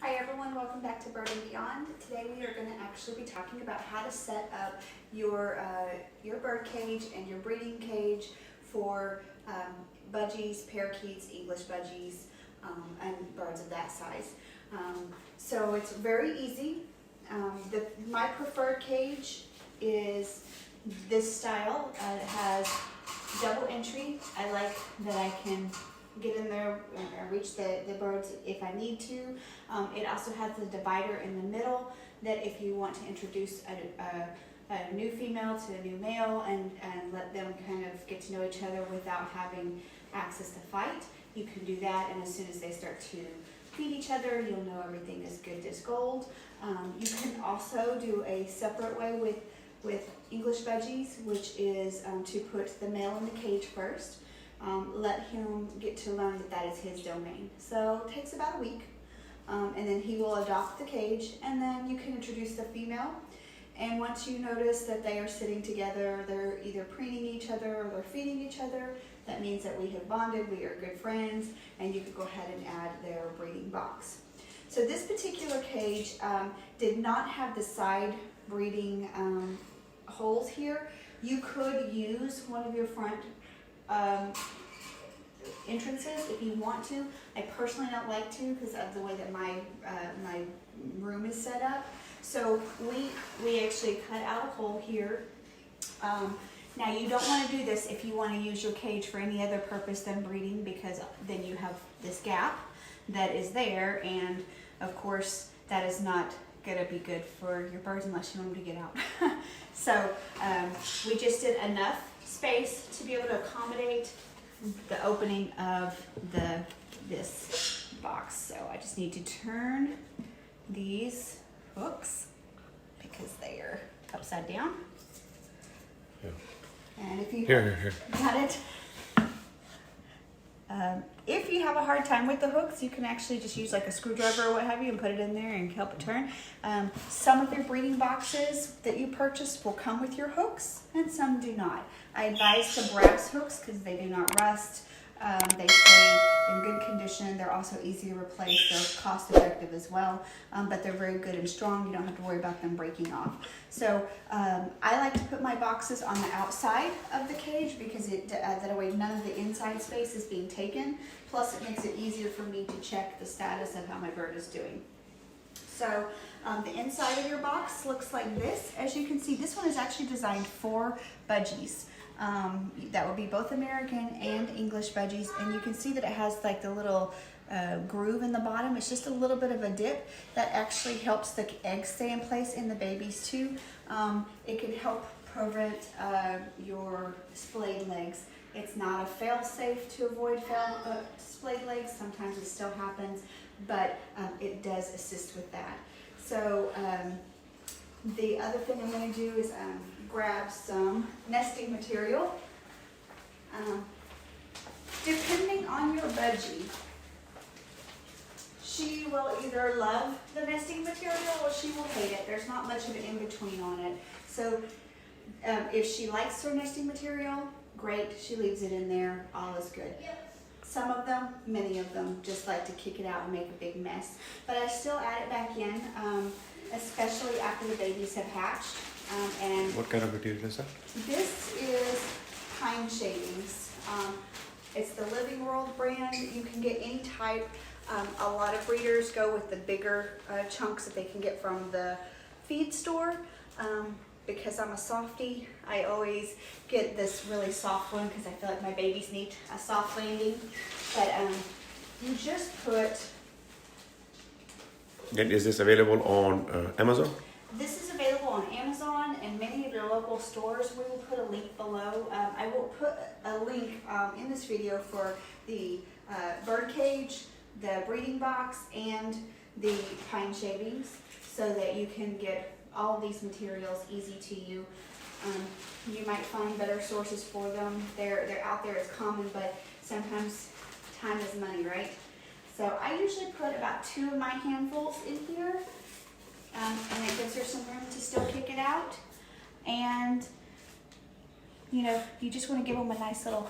Hi everyone, welcome back to Bird and Beyond. Today we are going to actually be talking about how to set up your bird cage and your breeding cage for budgies, parakeets, English budgies, and birds of that size. So it's very easy. My preferred cage is this style. It has double entry. I like that I can get in there and reach the birds if I need to. It also has the divider in the middle that if you want to introduce a new female to a new male and let them kind of get to know each other without having access to fight, you can do that, and as soon as they start to feed each other, you'll know everything is good as gold. You can also do a separate way with English budgies, which is to put the male in the cage first. Let him get to learn that that is his domain. So it takes about a week, and then he will adopt the cage, and then you can introduce the female. And once you notice that they are sitting together, they're either preening each other or they're feeding each other, that means that we have bonded, we are good friends, and you can go ahead and add their breeding box. So this particular cage did not have the side breeding holes here. You could use one of your front entrances if you want to. I personally don't like to because of the way that my room is set up. So we actually cut out a hole here. Now you don't want to do this if you want to use your cage for any other purpose than breeding, because then you have this gap that is there, and of course that is not going to be good for your birds unless you want them to get out. So we just did enough space to be able to accommodate the opening of this box. So I just need to turn these hooks because they are upside down. Yeah. And if you Here. got it. If you have a hard time with the hooks, you can actually just use like a screwdriver or what have you and put it in there and help it turn. Some of your breeding boxes that you purchased will come with your hooks and some do not. I advise the brass hooks because they do not rust. They stay in good condition. They're also easy to replace. They're cost effective as well, but they're very good and strong. You don't have to worry about them breaking off. So I like to put my boxes on the outside of the cage because that way none of the inside space is being taken. Plus it makes it easier for me to check the status of how my bird is doing. So the inside of your box looks like this. As you can see, this one is actually designed for budgies. That would be both American and English budgies, and you can see that it has like the little groove in the bottom. It's just a little bit of a dip that actually helps the eggs stay in place in the babies too. It can help prevent your splayed legs. It's not a fail-safe to avoid splayed legs. Sometimes it still happens, but it does assist with that. So the other thing I'm going to do is grab some nesting material. Depending on your budgie, she will either love the nesting material or she will hate it. There's not much of an in-between on it. So if she likes her nesting material, great, she leaves it in there, all is good. Some of them, many of them, just like to kick it out and make a big mess. But I still add it back in, especially after the babies have hatched. And What kind of material is that? this is pine shavings. It's the Living World brand. You can get any type. A lot of breeders go with the bigger chunks that they can get from the feed store. Because I'm a softie, I always get this really soft one because I feel like my babies need a soft landing. But you just put... And is this available on Amazon? This is available on Amazon and many of your local stores. We will put a link below. I will put a link in this video for the bird cage, the breeding box, and the pine shavings so that you can get all of these materials easy to you. You might find better sources for them. They're out there as common, but sometimes time is money, right? So I usually put about 2 of my handfuls in here. And it gives her some room to still kick it out. And, you know, you just want to give them a nice little,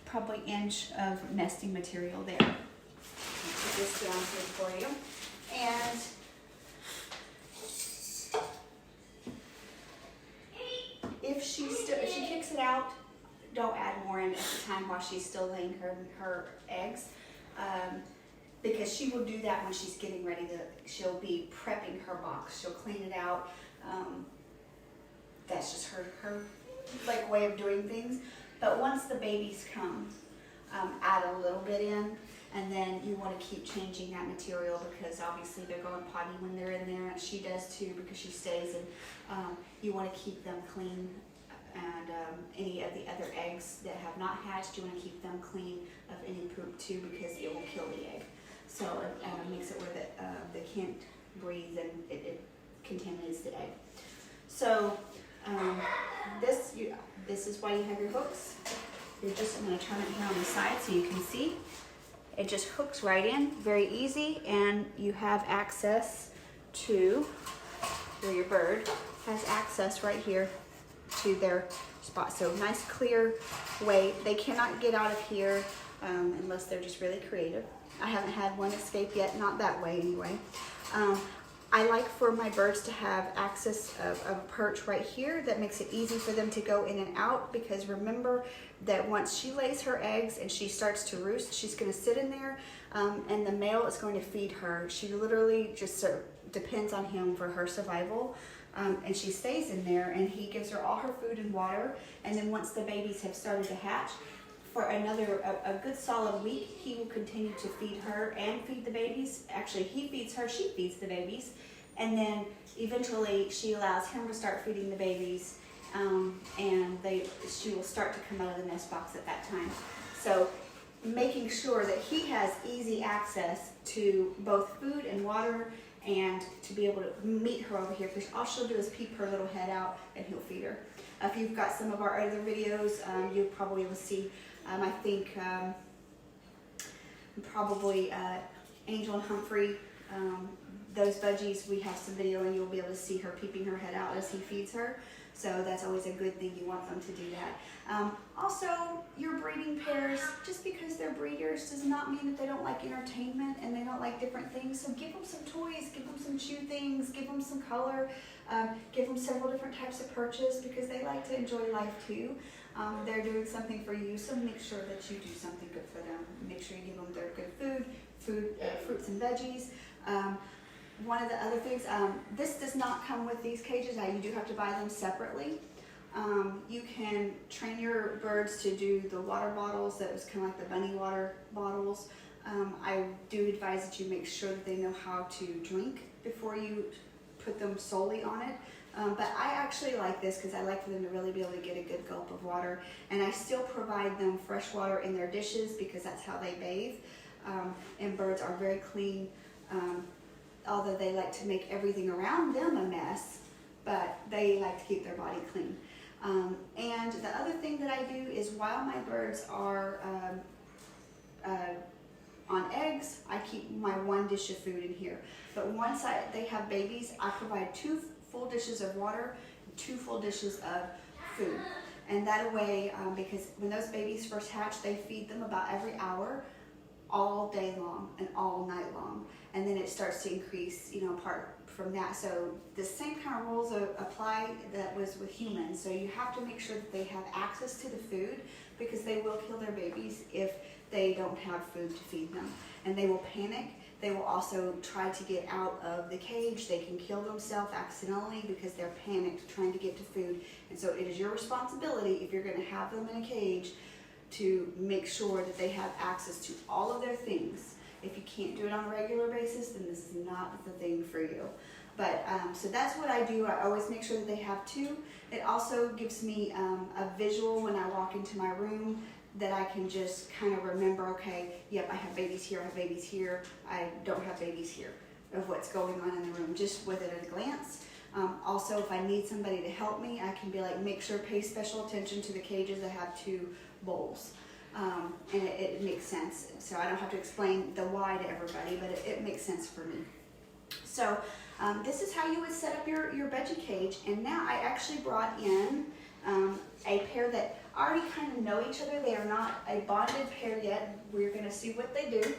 probably inch of nesting material there. Put this down here for you. And if she kicks it out, don't add more in at the time while she's still laying her eggs, because she will do that when she's getting ready to. She'll be prepping her box. She'll clean it out. That's just her like way of doing things. But once the babies come, add a little bit in, and then you want to keep changing that material because obviously they're going potty when they're in there, and she does too because she stays, and you want to keep them clean. And any of the other eggs that have not hatched, you want to keep them clean of any poop too because it will kill the egg. So it makes it where they can't breathe and it contaminates the egg. So this is why you have your hooks. I'm going to turn it here on the side so you can see. It just hooks right in, very easy, and you have access to where your bird has access right here to their spot. So nice clear way. They cannot get out of here unless they're just really creative. I haven't had one escape yet, not that way anyway. I like for my birds to have access of a perch right here that makes it easy for them to go in and out, because remember that once she lays her eggs and she starts to roost, she's going to sit in there and the male is going to feed her. She literally just depends on him for her survival. And she stays in there and he gives her all her food and water, and then once the babies have started to hatch, for a good solid week, he will continue to feed her and feed the babies. Actually, he feeds her, she feeds the babies, and then eventually she allows him to start feeding the babies, and she will start to come out of the nest box at that time. So making sure that he has easy access to both food and water, and to be able to meet her over here, because all she'll do is peep her little head out and he'll feed her. If you've got some of our other videos, you'll probably see, I think probably Angel and Humphrey, those budgies, we have some video and you'll be able to see her peeping her head out as he feeds her. So that's always a good thing. You want them to do that. Also, your breeding pairs, just because they're breeders does not mean that they don't like entertainment and they don't like different things. So give them some toys, give them some chew things, give them some color, give them several different types of perches, because they like to enjoy life too. They're doing something for you, so make sure that you do something good for them. Make sure you give them their good food, fruits and veggies. One of the other things, this does not come with these cages. Now you do have to buy them separately. You can train your birds to do the water bottles. That was kind of like the bunny water bottles. I do advise that you make sure that they know how to drink before you put them solely on it. But I actually like this because I like for them to really be able to get a good gulp of water. And I still provide them fresh water in their dishes because that's how they bathe. And birds are very clean. Although they like to make everything around them a mess, but they like to keep their body clean. And the other thing that I do is, while my birds are on eggs, I keep my one dish of food in here. But once they have babies, I provide 2 full dishes of water, 2 full dishes of food. And that way, because when those babies first hatch, they feed them about every hour, all day long and all night long. And then it starts to increase, apart from that. So the same kind of rules apply that was with humans. So you have to make sure that they have access to the food, because they will kill their babies if they don't have food to feed them. And they will panic. They will also try to get out of the cage. They can kill themselves accidentally because they're panicked trying to get to food. And so it is your responsibility, if you're going to have them in a cage, to make sure that they have access to all of their things. If you can't do it on a regular basis, then this is not the thing for you. But so that's what I do. I always make sure that they have 2. It also gives me a visual when I walk into my room, that I can just kind of remember, okay, yep, I have babies here, I have babies here, I don't have babies here, of what's going on in the room, just with it at a glance. Also, if I need somebody to help me, I can be like, make sure, pay special attention to the cages. I have 2 bowls. And it makes sense. So I don't have to explain the why to everybody, but it makes sense for me. So this is how you would set up your budgie cage. And now I actually brought in a pair that already kind of know each other. They are not a bonded pair yet. We're going to see what they do.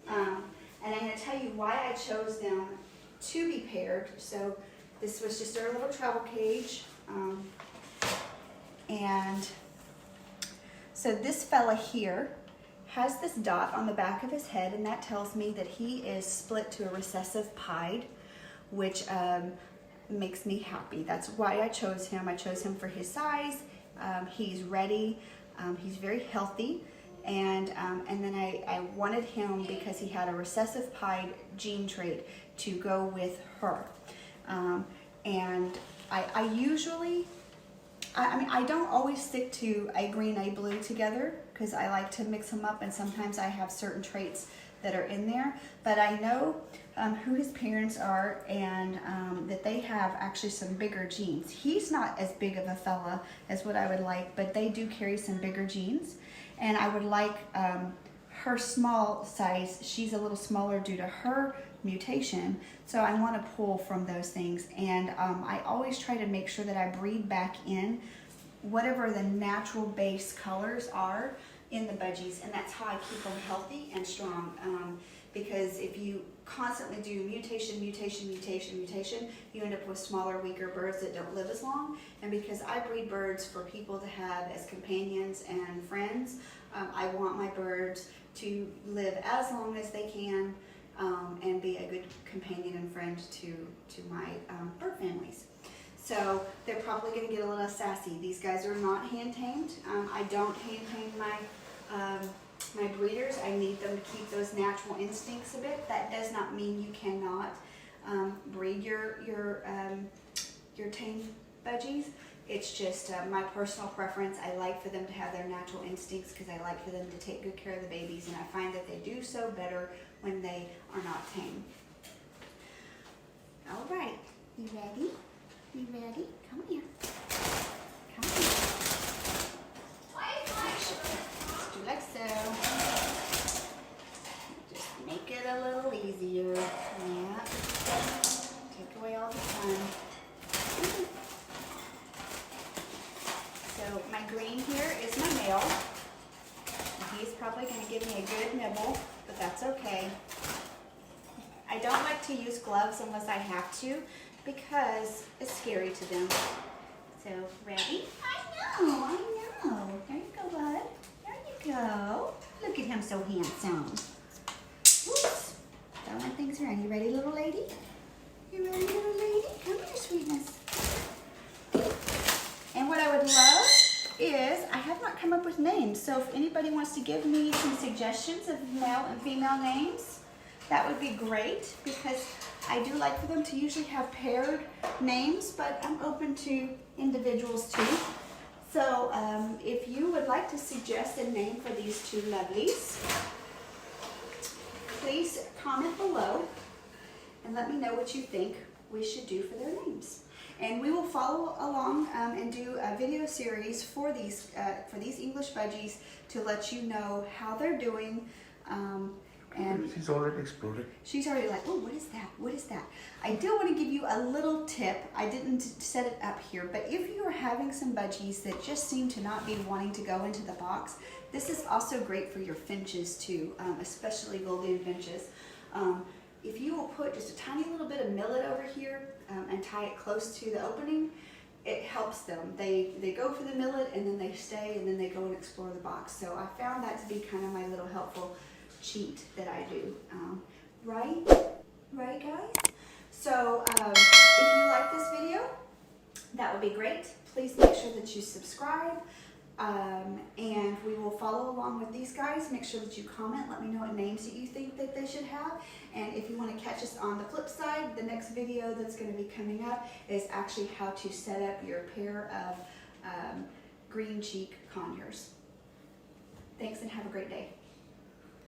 And I'm going to tell you why I chose them to be paired. So this was just our little travel cage. And so this fella here has this dot on the back of his head, and that tells me that he is split to a recessive pied, which makes me happy. That's why I chose him. I chose him for his size. He's ready. He's very healthy. And then I wanted him because he had a recessive pied gene trait to go with her. And I usually, I mean, I don't always stick to a green, a blue together because I like to mix them up, and sometimes I have certain traits that are in there. But I know who his parents are, and that they have actually some bigger genes. He's not as big of a fella as what I would like, but they do carry some bigger genes. And I would like her small size. She's a little smaller due to her mutation, so I want to pull from those things. And I always try to make sure that I breed back in whatever the natural base colors are in the budgies, and that's how I keep them healthy and strong. Because if you constantly do mutation, mutation, mutation, mutation, you end up with smaller, weaker birds that don't live as long. And because I breed birds for people to have as companions and friends, I want my birds to live as long as they can and be a good companion and friend to my bird families. So they're probably going to get a little sassy. These guys are not hand-tamed. I don't hand-tame my breeders. I need them to keep those natural instincts a bit. That does not mean you cannot breed your tame budgies. It's just my personal preference. I like for them to have their natural instincts because I like for them to take good care of the babies, and I find that they do so better when they are not tame. All right, you ready? You ready? Come here. Come here. Just do like so. Just make it a little easier. Yeah. Take away all the fun. So my green here is my male. He's probably going to give me a good nibble, but that's okay. I don't like to use gloves unless I have to because it's scary to them. So, ready? I know. There you go, bud. There you go. Look at him so handsome. Whoops. Throwing things around. You ready, little lady? You ready, little lady? Come here, sweetness. And what I would love is, I have not come up with names, so if anybody wants to give me some suggestions of male and female names, that would be great, because I do like for them to usually have paired names, but I'm open to individuals too. So if you would like to suggest a name for these two lovelies, please comment below and let me know what you think we should do for their names. And we will follow along and do a video series for these English budgies to let you know how they're doing. And she's already exploded. She's already like, oh, what is that? What is that? I do want to give you a little tip. I didn't set it up here, but if you are having some budgies that just seem to not be wanting to go into the box, this is also great for your finches too, especially golden finches. If you will put just a tiny little bit of millet over here and tie it close to the opening, it helps them. They go for the millet and then they stay and then they go and explore the box. So I found that to be kind of my little helpful cheat that I do. Right guys? So if you like this video, that would be great. Please make sure that you subscribe. And we will follow along with these guys. Make sure that you comment. Let me know what names that you think that they should have. And if you want to catch us on the flip side, the next video that's going to be coming up is actually how to set up your pair of green cheek conures. Thanks and have a great day.